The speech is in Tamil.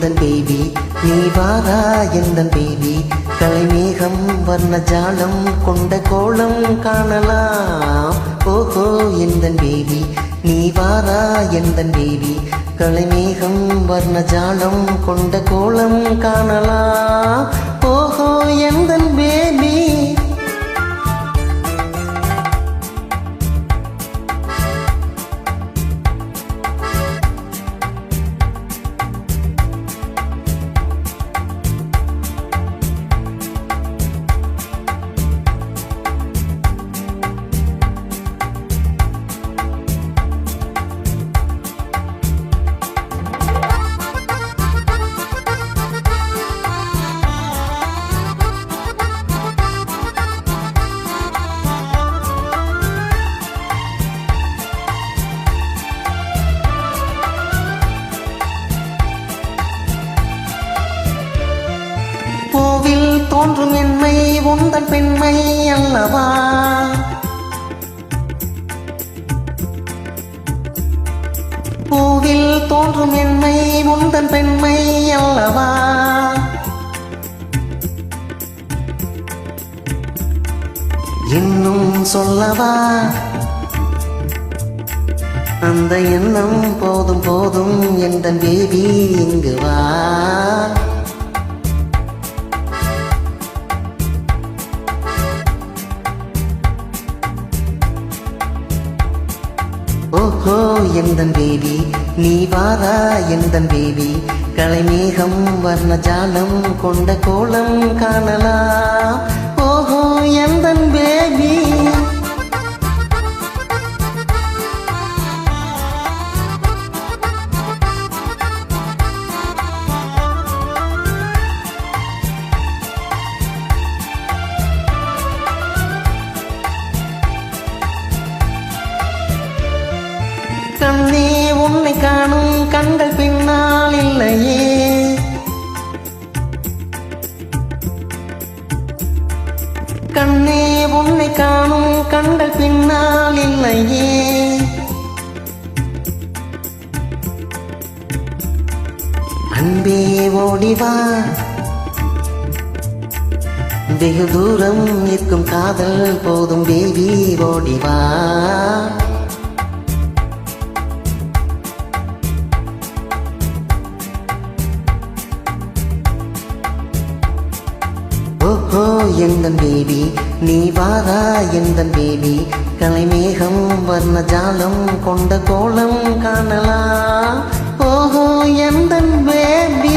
எந்தன் பேபி நீ வாரா எந்தன் பேபி கலைமேகம் வர்ண ஜாலம் கொண்ட கோலம் காணலாம் ஓஹோ எந்தன் பேபி நீ வாரா எந்தன் பேபி கலைமேகம் வர்ண ஜாலம் கொண்ட கோலம் காணலாம் ஓஹோ எந்தன் பேபி பூவில் தோன்றும் என்மை உந்தன் பெண்மை அல்லவா பூவில் தோன்றும் என்மை உந்தன் பெண்மை அல்லவா இன்னும் சொல்லவா அந்த எண்ணம் போதும் போதும் எந்தன் பேபி இங்கு வா ஓஹோ எந்தன் பேபி நீ வாரா எந்தன் பேபி கலைமேகம் வர்ண ஜாலம் கொண்ட கோலம் காணலாம் ஓஹோ எந்தன் பேபி கண்ணே உன்னை காணும் கண்கள் பின்னால் இல்லையே கண்ணே உன்னை காணும் கண்கள் பின்னால் இல்லையே அன்பே ஓடிவா வெகு தூரம் நிற்கும் காதல் போதும் பேபி ஓடிவா ஓஹோ எந்தன் பேபி நீ வாரா எந்தன் பேபி கலைமேகம் வர்ண ஜாலம் கொண்ட கோலம் காணலாம் ஓஹோ எந்தன் பேபி